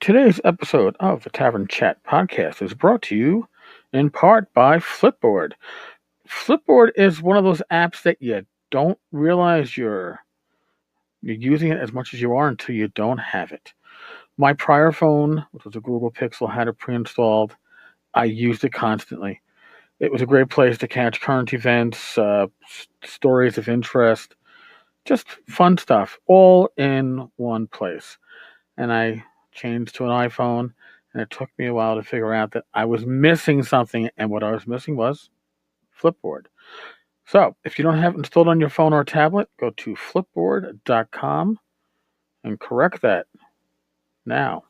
Today's episode of the Tavern Chat podcast is brought to you in part by Flipboard. Flipboard is one of those apps that you don't realize you're using it as much as you are until you don't have it. My prior phone, which was a Google Pixel, had it pre-installed. I used it constantly. It was a great place to catch current events, stories of interest, just fun stuff, all in one place. And I changed to an iPhone, and it took me a while to figure out that I was missing something, and what I was missing was Flipboard. So, if you don't have it installed on your phone or tablet, go to flipboard.com and correct that now.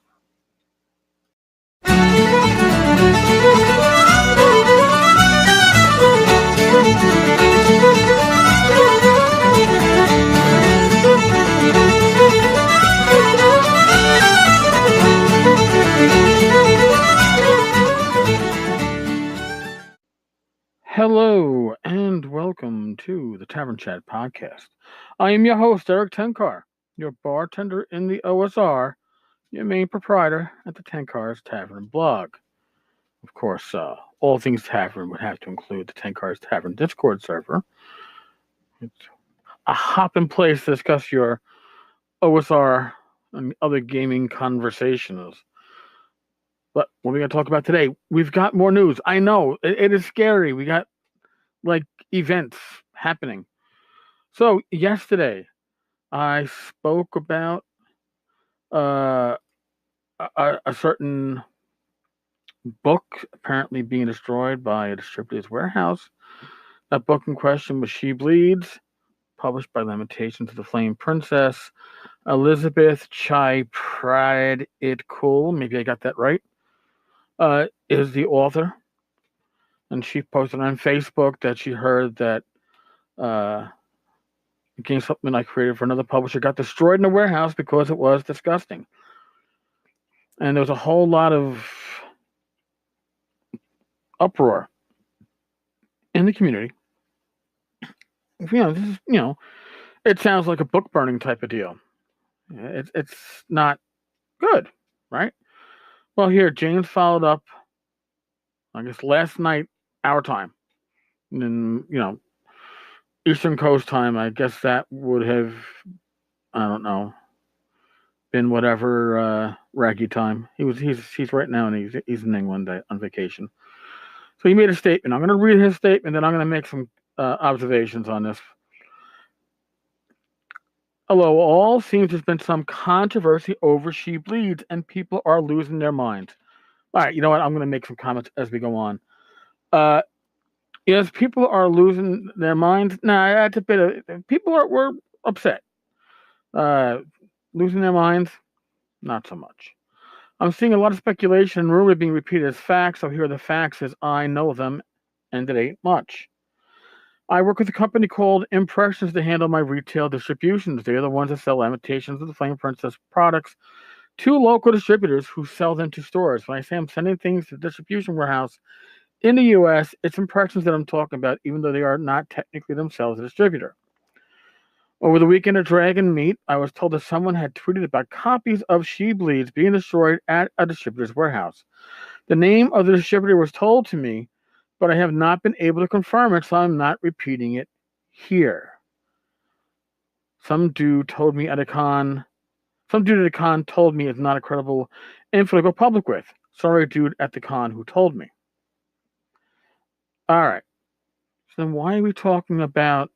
Hello and welcome to the Tavern Chat podcast. I am your host, Eric Tenkar, your bartender in the OSR, your main proprietor at the Tenkar's Tavern blog. Of course, all things Tavern would have to include the Tenkar's Tavern Discord server. It's a hopping place to discuss your OSR and other gaming conversations. But what are we going to talk about today? We've got more news. I know, it is scary. We got events happening. So yesterday, I spoke about a certain book apparently being destroyed by a distributor's warehouse. That book in question was She Bleeds, published by Lamentations of the Flame Princess. Elizabeth Chai Pride It Cool, maybe I got that right, is the author. And she posted on Facebook that she heard that game supplement I created for another publisher got destroyed in a warehouse because it was disgusting. And there was a whole lot of uproar in the community. This is, it sounds like a book burning type of deal. It's not good, right? Well, here, James followed up, I guess, last night, our time. And then, Eastern Coast time, I guess that would have, I don't know, been whatever Raggi time. He's right now, and he's in England on vacation. So he made a statement. I'm going to read his statement, then I'm going to make some observations on this. Hello, all. Seems there's been some controversy over She Bleeds, and people are losing their minds. All right, you know what? I'm going to make some comments as we go on. Yes, people are losing their minds. Nah, that's a bit of... People were upset. Losing their minds? Not so much. I'm seeing a lot of speculation and rumor being repeated as facts, so here are the facts as I know them, and it ain't much. I work with a company called Impressions to handle my retail distributions. They're the ones that sell Lamentations of the Flame Princess products to local distributors who sell them to stores. When I say I'm sending things to the distribution warehouse in the U.S., it's Impressions that I'm talking about, even though they are not technically themselves a distributor. Over the weekend at Dragon Meet, I was told that someone had tweeted about copies of She Bleeds being destroyed at a distributor's warehouse. The name of the distributor was told to me, but I have not been able to confirm it, so I'm not repeating it here. Some dude at a con told me it's not a credible info to go public with. Sorry, dude at the con who told me. All right. So then why are we talking about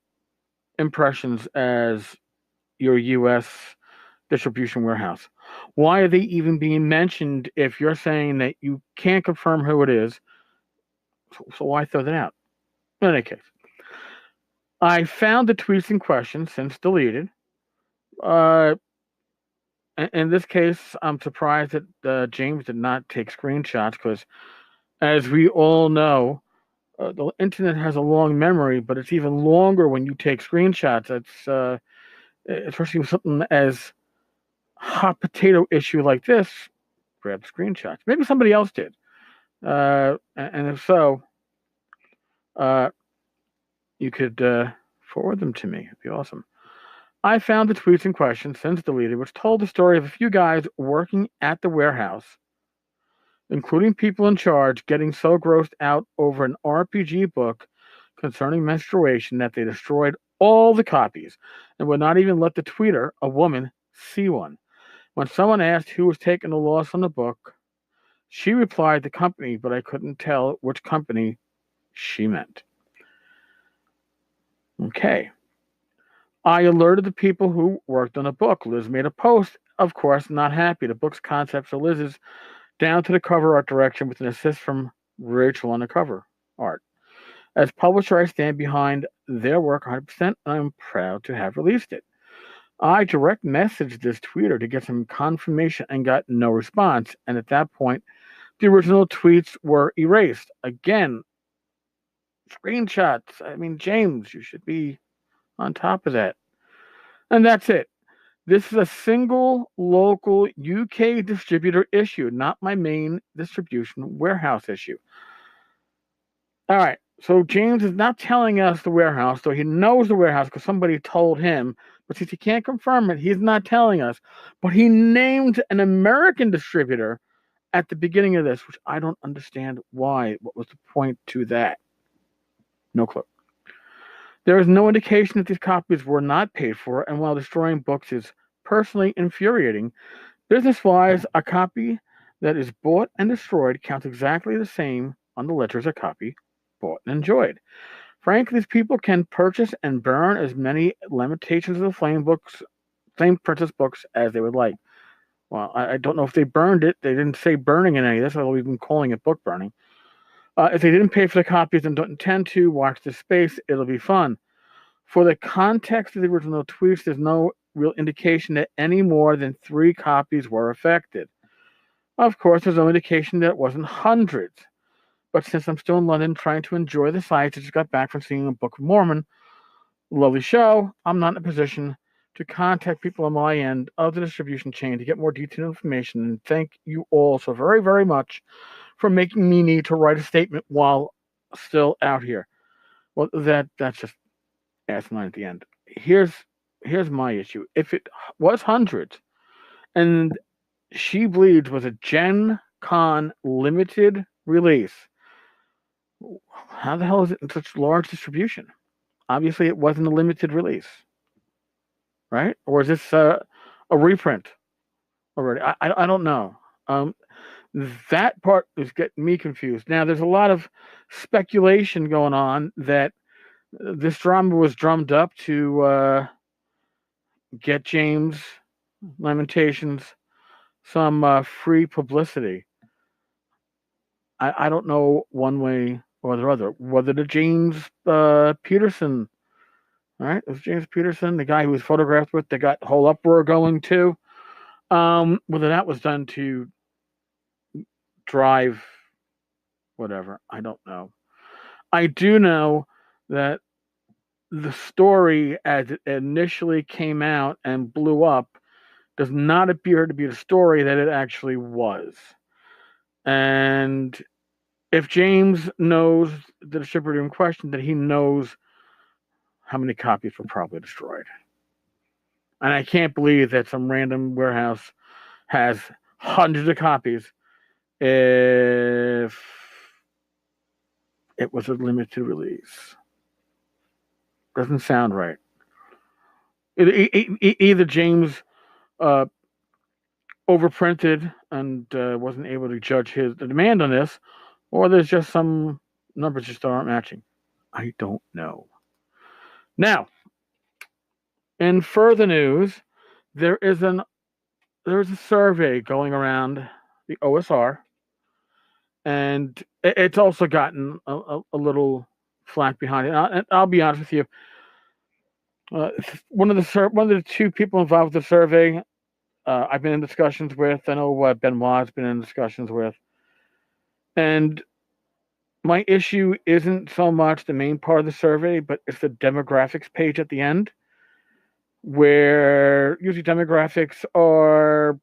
Impressions as your U.S. distribution warehouse? Why are they even being mentioned if you're saying that you can't confirm who it is? So why throw that out? In any case, I found the tweets in question, since deleted. In this case, I'm surprised that James did not take screenshots because, as we all know, the internet has a long memory, but it's even longer when you take screenshots. It's especially with something as hot potato issue like this. Grab screenshots. Maybe somebody else did, and if so, you could forward them to me. It'd be awesome. I found the tweets in question, since deleted, which told the story of a few guys working at the warehouse, including people in charge, getting so grossed out over an RPG book concerning menstruation that they destroyed all the copies and would not even let the tweeter, a woman, see one. When someone asked who was taking the loss on the book, she replied the company, but I couldn't tell which company she meant. Okay. I alerted the people who worked on the book. Liz made a post, of course, not happy. The book's concepts are Liz's, down to the cover art direction with an assist from Rachel on the cover art. As publisher, I stand behind their work 100%, and I'm proud to have released it. I direct messaged this tweeter to get some confirmation and got no response. And at that point, the original tweets were erased. Again, screenshots. I mean, James, you should be on top of that. And that's it. This is a single local UK distributor issue, not my main distribution warehouse issue. All right. So James is not telling us the warehouse, though he knows the warehouse because somebody told him. But since he can't confirm it, he's not telling us. But he named an American distributor at the beginning of this, which I don't understand why. What was the point to that? No clue. There is no indication that these copies were not paid for, and while destroying books is personally infuriating, business-wise, a copy that is bought and destroyed counts exactly the same on the ledger as a copy bought and enjoyed. Frankly, these people can purchase and burn as many Lamentations of the Flame Princess books as they would like. Well, I don't know if they burned it. They didn't say burning in any of this, although we've been calling it book burning. If they didn't pay for the copies and don't intend to, watch this space. It'll be fun. For the context of the original tweets, there's no real indication that any more than 3 copies were affected. Of course, there's no indication that it wasn't hundreds. But since I'm still in London trying to enjoy the sights, I just got back from seeing a Book of Mormon. Lovely show. I'm not in a position to contact people on my end of the distribution chain to get more detailed information. And thank you all so very, very much for making me need to write a statement while still out here. Well, that's just asinine at the end. Here's my issue. If it was hundreds, and She Bleeds was a Gen Con limited release, how the hell is it in such large distribution? Obviously, it wasn't a limited release, right? Or is this a reprint already? I don't know. That part is getting me confused. Now, there's a lot of speculation going on that this drama was drummed up to get James Lamentations some free publicity. I don't know one way or the other whether the James Peterson, all right, it was James Peterson, the guy who was photographed with, that got the whole uproar going too. Whether that was done to drive whatever, I don't know. I do know that the story, as it initially came out and blew up, does not appear to be the story that it actually was. And if James knows the distributor in question, that he knows how many copies were probably destroyed. And I can't believe that some random warehouse has hundreds of copies if it was a limited release. Doesn't sound right. Either James overprinted and wasn't able to judge the demand on this, or there's just some numbers just aren't matching. I don't know. Now, in further news, there's a survey going around the OSR, and it's also gotten a little flack behind it. And I'll be honest with you. One of the 2 people involved with the survey, I've been in discussions with. I know Benoit's been in discussions with, and my issue isn't so much the main part of the survey, but it's the demographics page at the end, where usually demographics are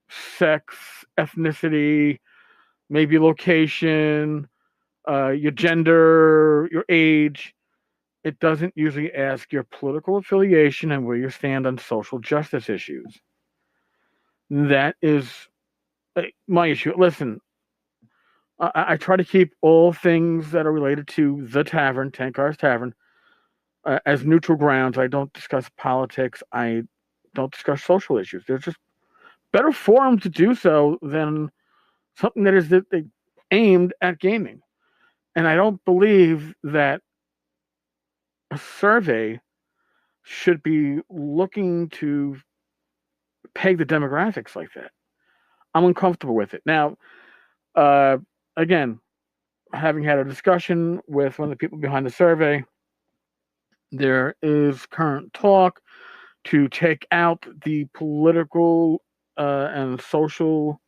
sex, ethnicity, maybe location, your gender, your age. it doesn't usually ask your political affiliation and where you stand on social justice issues. That is my issue. Listen, I try to keep all things that are related to the tavern, 10 Cars Tavern, as neutral grounds. I don't discuss politics. I don't discuss social issues. There's just better forum to do so than something that is aimed at gaming. And I don't believe that a survey should be looking to peg the demographics like that. I'm uncomfortable with it. Now, again, having had a discussion with one of the people behind the survey, there is current talk to take out the political and social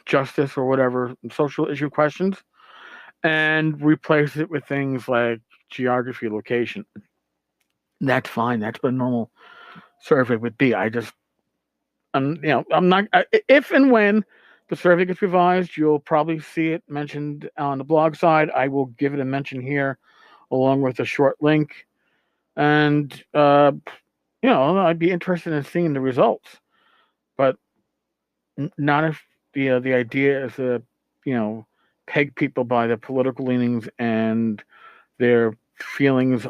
justice or whatever social issue questions and replace it with things like geography, location. That's fine. That's what a normal survey would be. I'm not. If and when the survey gets revised, you'll probably see it mentioned on the blog side. I will give it a mention here, along with a short link, and I'd be interested in seeing the results, but not if the idea is to peg people by their political leanings and their feelings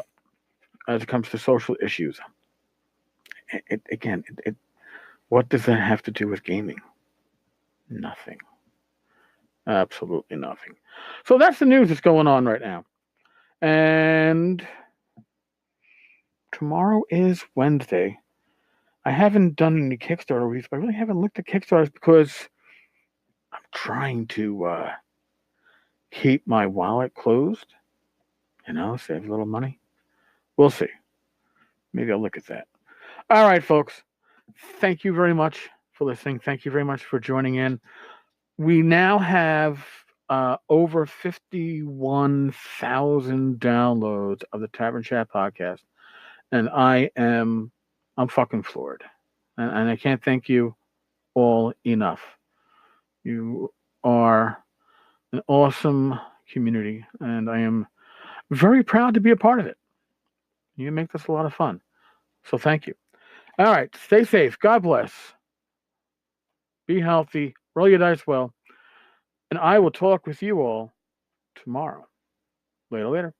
as it comes to social issues. What does that have to do with gaming? Nothing. Absolutely nothing. So that's the news that's going on right now. And tomorrow is Wednesday. I haven't done any Kickstarter reviews, but I really haven't looked at Kickstarters because I'm trying to keep my wallet closed. Save a little money. We'll see. Maybe I'll look at that. All right, folks. Thank you very much for listening. Thank you very much for joining in. We now have over 51,000 downloads of the Tavern Chat podcast, and I'm fucking floored, and I can't thank you all enough. You are an awesome community, and I am very proud to be a part of it. You make this a lot of fun, so thank you. All right, stay safe. God bless. Be healthy. Roll your dice well. And I will talk with you all tomorrow. Later.